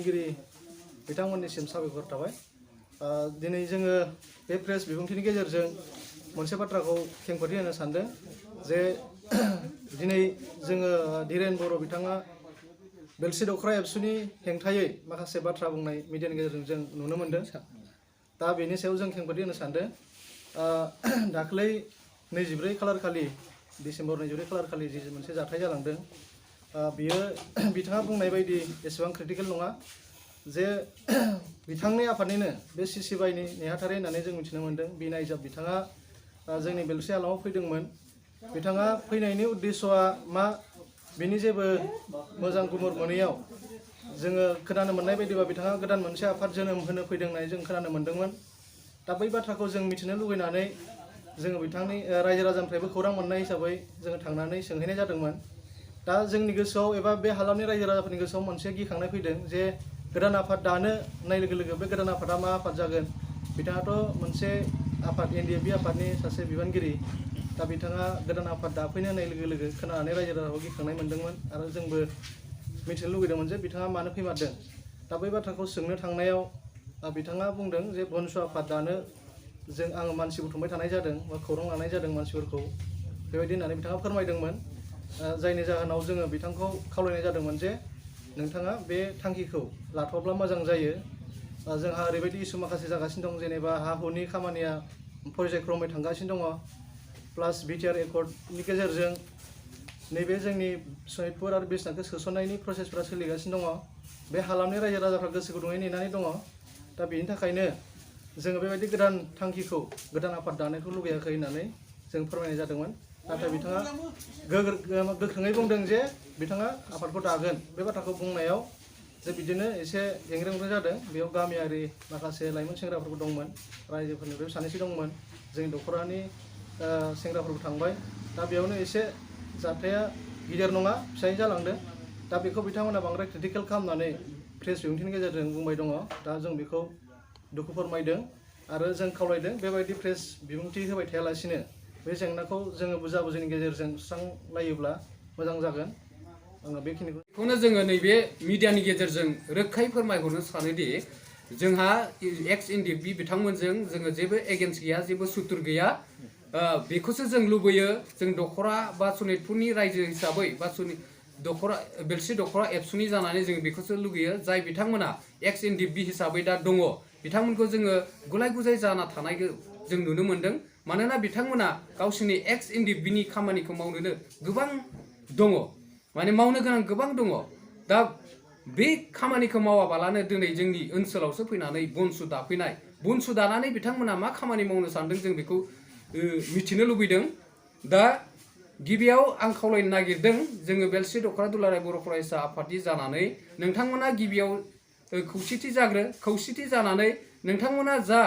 बिबुंगिरि बिथांमोननिसिम साबायखर थाबाय। दिनै जोङो बे प्रेस बिबुंथिनि गेजेरजों मोनसे बाथ्राखौ खेंफोरथि होनो सानदों जे दिनै जोङो धीरेन बर' बिथाङा बेलसि दख'रा एबसुनि हेंथायै माखासे बाथ्रा बुंनाय मिडियानि गेजेरजों जों नुनो मोन्दों। दा बेनि सायाव जों खेंफोरथि होनो सानदों। दाख्लै 24 खालार खालि डिसेम्बर 24 खालार खालि जि मोनसे जाथाय जालांदों, बियो बिथाङा बुंनाय बायदि एसेबां क्रिटिकेल नङा जे बिथांनि आफादनिनो बे सिसिबाइनि नेहाथारि होननानै जों मिथिनो मोन्दों। बि नायजाब बिथाङा जोंनि बेलसि हालामाव फैदोंमोन। बिथाङा फैनायनि उद्देश्यआ मा बिनि जेबो मोजां गुमुर मोनैयाव जोङो खोनानो मोननाय बायदिबा बिथाङा गोदान मोनसे आफाद जोनोम होनो फैदों होननानै जों खोनानो मोन्दोंमोन। दा बै बाथ्राखौ जों मिथिनो लुबैनानै जोङो बिथांनि रायजो राजानिफ्रायबो खौरां मोननाय हिसाबै जोङो थांनानै सोंहैनाय जादोंमोन। दा जोंनि गोसोआव एबा बे हालामनि रायजो राजाफोरनि गोसोआव मोनसे गिखांनाय फैदों जे गोदान आफाद दानो होननाय लोगो लोगो बे गोदान आफादा मा आफाद जागोन। बिथाङाथ' मोनसे आफाद NDFB आफादनि सासे बिबानगिरि। दा बिथाङा गोदान आफाद दाफैनो होननाय लोगो लोगो खोनानानै रायजो राजाखौ गिखांनाय मोन्दोंमोन आरो जोंबो मिथिनो लुगैदोंमोन जे बिथाङा मानो फैमारदों। दा बै बाथ्राखौ सोंनो थांनायाव बिथाङा बुंदों जे बनसु आफाद दानो आङो मानसि बुथुमबाय थानाय जादों बा खौरां लानाय जादों मानसिफोरखौ, बेबायदि होननानै बिथाङा फोरमायदोंमोन। जायनि जाहोनाव जोङो बिथांखौ खावलायनाय जादोंमोन जे नोंथाङा बे थांखिखौ लाथ'ब्ला मोजां जायो। जोंहा ओरैबायदि इसु माखासे जागासिनो दं, जेनेबा हा हुनि खामानिया पर्यायक्रमै थांगासिनो दङ। प्लास BTR एकर्डनि गेजेरजों नैबे जोंनि सनितपुर आरो बिश्वनाथखौ सोसननायनि प्रसेसफोरा सोलिगासिनो दङ। बे हालामनि रायजो राजाफ्रा गोसो गुदुङै नेनानै दङ। दा बेनि थाखायनो जोङो बेबायदि गोदान थांखिखौ गोदान आफाद दानायखौ लुबैयाखै होननानै जों फोरमायनाय जादोंमोन। नाथाय बिथाङा गोख्रोङै बुंदों जे बिथाङा आफादखौ दागोन। बे बाथ्राखौ बुंनायाव जे बिदिनो एसे गेंग्रे गुंग्रे जादों। बेयाव गामियारि माखासे लाइमोन सेंग्राफोरबो दंमोन, रायजोफोरनिफ्राय सानैसो दंमोन, जोंनि दख'रानि सेंग्राफोरबो थांबाय। दा बेयावनो एसे जाथाया गिदिर नङा, फिसायै जालांदों। दा बेखौ बिथांमोना बांद्राय क्रिटिकेल खालामनानै प्रेस बिबुंथिनि गेजेरजों बुंबाय दङ। दा जों बेखौ दुखु फोरमायदों आरो जों खावलायदों बेबायदि प्रेस बिबुंथि होबाय थायालासिनो बे जेंनाखौ जोङो बुजा बुजिनि गेजेरजों सुस्रांलायोब्ला मोजां जागोन। आङो बेखिनिखौनो जोङो नैबे मिडियानि गेजेरजों रोखायै फोरमायहरनो सानोदि जोंहा एक्स NDFB बिथांमोनजों जोङो जेबो एगेन्स्ट गैया, जेबो सुथुर गैया। बेखौसो जों लुबैयो। जों दख'रा बा सनितपुरनि रायजो हिसाबै बा बेलसि दख'रा एबसुनि जानानै जों बेखौसो लुगैयो। जाय बिथांमोना एक्स NDFB हिसाबै दा दङ, बिथांमोनखौ जोङो गुलाय गुजाय जाना थानायखौ जों नुनो मोन्दों। मानोना बिथांमोना गावसोरनि एक्स NDFBनि खामानिखौ मावनोनो गोबां दङ, माने मावनो गोनां गोबां दङ। दा बे खामानिखौ मावाबालानो दिनै जोंनि ओनसोलावसो फैनानै बनसु दाफैनाय, बनसु दानानै बिथांमोना मा खामानि मावनो सानदों जों बेखौ मिथिनो लुबैदों। दा गिबियाव आं खावलायनो नागिरदों, जोङो बेलसि दख'रा दुलाराय बर' फरायसा आफादनि जानानै नोंथांमोना गिबियाव खौसेथि जानानै नोंथांमोना जा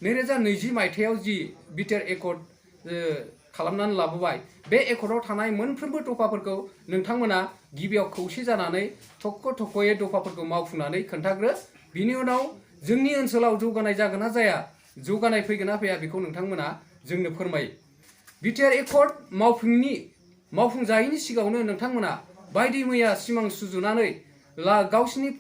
2020 मायथाइयाव जि BTR एकर्ड खालामनानै लाबोबाय, बे एकर्डआव थानाय मोनफ्रोमबो दफाफोरखौ नोंथांमोना गिबियाव खौसे जानानै थख'यै दफाफोरखौ मावफुंनानै खोन्थाग्रो। बिनि उनाव जोंनि ओनसोलाव जौगानाय जागोन ना जाया, जौगानाय फैगोन ना फैया, बेखौ नोंथांमोना जोंनो फोरमायो। BTR एकर्ड मावफुंजायैनि सिगाङावनो नोंथांमोना बायदि मैया सिमां सुजुनानै गावसिनि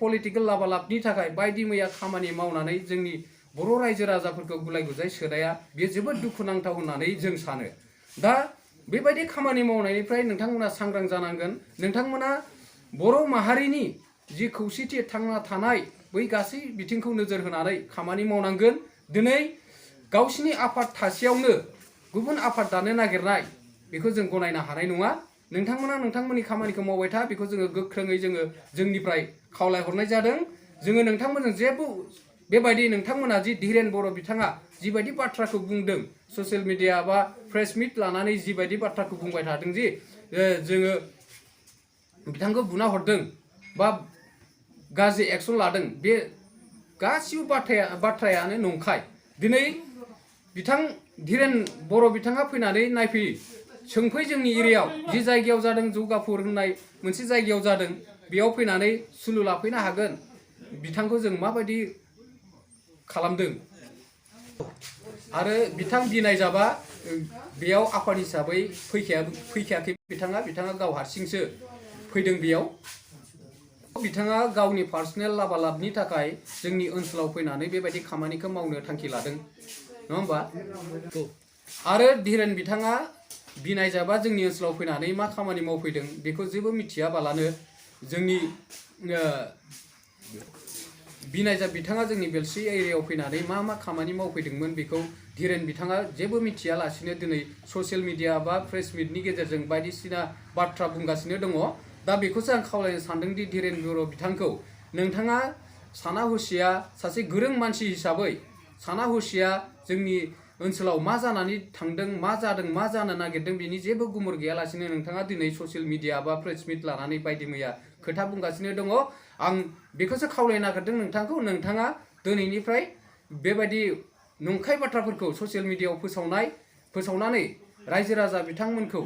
पलिटिकेल लाबालाबनि थाखाय बायदि मैया खामानि मावनानै जोंनि बर' रायजो राजाफोरखौ गुलाय गुजाय सोनाया बेयो जोबोद दुखुनांथाव होननानै जों सानो। दा बेबायदि खामानि मावनायनिफ्राय नोंथांमोना सांग्रां जानांगोन। नोंथांमोना बर' माहारिनि जि खौसेथि थांना थानाय बै गासै बिथिंखौ नोजोर होनानै खामानि मावनांगोन। दिनै गावसिनि आफाद थासेयावनो गुबुन आफाद दानो नागिरनाय, बेखौ जों गनायनो हानाय नङा। नोंथांमोना नोंथांमोननि खामानिखौ मावबाय था, बेखौ जोङो गोख्रोङै जोंनिफ्राय खावलायहरनाय जादों। जोङो नोंथांमोनजों जेबो बेबायदि नोंथांमोना जि धीरेन बर' बिथाङा जिबायदि बाथ्राखौ बुंदों, ससियेल मिडिया बा प्रेस मिट लानानै जिबायदि बाथ्राखौ बुंबाय थादों जे जोङो बिथांखौ बुना हरदों बा गाज्रि एक्सन लादों, बे गासिबो बाथ्रायानो नंखाय। दिनै धीरेन बर' बिथाङा फैनानै नायफै, सोंफै जोंनि एरियायाव जि जायगायाव जादों, जौगाफुर होननाय मोनसे जायगायाव जादों, बेयाव फैनानै सुलु लाफैनो हागोन बिथांखौ जों माबायदि खालामदों। आरो बिथां बिनायजाबा बेयाव आफाद हिसाबै फैखायाखै। बिथाङा गाव हारसिंसो फैदों बेयाव। बिथाङा गावनि पार्सनेल लाबालाबनि थाखाय जोंनि ओनसोलाव फैनानै बेबायदि खामानिखौ मावनो थांखि लादों नङा होमबा आरो धीरेन बिथाङा बिनायजाबा जोंनि ओनसोलाव फैनानै मा खामानि मावफैदों बेखौ जेबो मिथियाबालानो जोंनि बिनायजाब बिथाङा जोंनि बेलस्रि एरियायाव फैनानै मा खामानि मावफैदोंमोन बेखौ धीरेन बिथाङा जेबो मिथियालासिनो दिनै ससियेल मिडिया बा प्रेस मिटनि गेजेरजों बायदिसिना बाथ्रा बुंगासिनो दङ दा बेखौसो आं खावलायनो सानदों दि धीरेन बर' बिथांखौ नोंथाङा साना हुसिया सासे गोरों मानसि हिसाबै साना हुसिया जोंनि ओनसोलाव मा जानानै थांदों मा जादों मा जानो नागिरदों बेनि जेबो गुमुर गैयालासिनो नोंथाङा दिनै ससियेल मिडिया बा प्रेस मिट लानानै बायदि मैया खोथा बुंगासिनो दङ आं बेखौसो खावलायनो नागिरदों नोंथाङा दिनैनिफ्राय बेबायदि नंखाय बाथ्राफोरखौ ससियेल मिडियायाव फोसावनानै रायजो राजा बिथांमोनखौ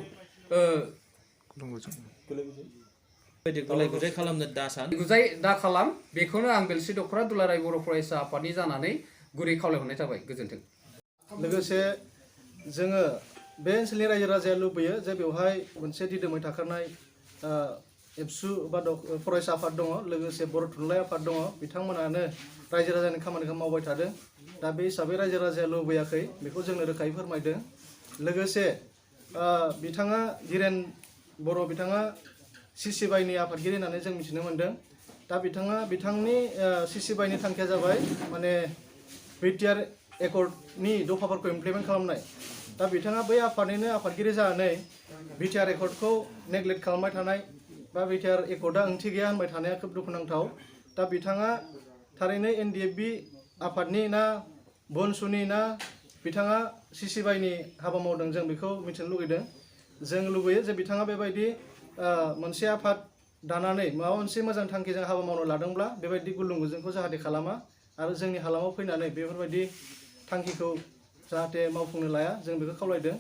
गुलाय-गुजाय खालामनो दासान गुजाय दा खालाम बेखौनो आं बेलस्रि दख'रा दुलाराय बर' फरायसा आफादनि जानानै गुरै खावलायहरनाय जाबाय गोजोन्थों लोगोसे जोङो बे ओनसोलनि रायजो राजाया लुबैयो जे बेवहाय मोनसे दिदोमै थाखानाय एबसु बा फरायसा आफाद दङ लोगोसे बर' थुनलाइ आफाद दङ बिथांमोनानो रायजो राजानि खामानिखौ मावबाय थादों दा बे हिसाबै रायजो राजाया लुबैयाखै बेखौ जोंनो रोखायै फोरमायदों लोगोसे बिथाङा धीरेन बर' बिथाङा CCBIनि आफादगिरि होननानै जों मिथिनो मोन्दों दा बिथांनि CCBIनि थांखिया जाबाय माने BTR एकर्डनि दफाफोरखौ इमप्लिमेन्ट खालामनाय दा बिथाङा बै आफादनिनो आफादगिरि जानानै BTR एकर्डखौ नेग्लेक्ट खालामबाय थानाय बा BTR एकर्डआ ओंथि गैया होनबाय थानाया खोब दुखुनांथाव दा बिथाङा थारैनो NDFB आफादनि ना बनसुनि ना बिथाङा CCBIनि हाबा मावदों जों बेखौ मिथिनो लुगैदों जों लुबैयो जे बिथाङा बेबायदि मोनसे आफाद दानानै माबा मोनसे मोजां थांखिजों हाबा मावनो लादोंब्ला बेबायदि गुलुं गुजुंखौ जाहाथे खालामा आरो जोंनि हालामाव फैनानै बेफोरबायदि थांखिखौ जाहाथे मावफुंनो लाया जों बेखौ खावलायदों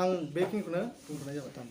आं बेखिनिखौनो बुंथ'नाय जाबाय।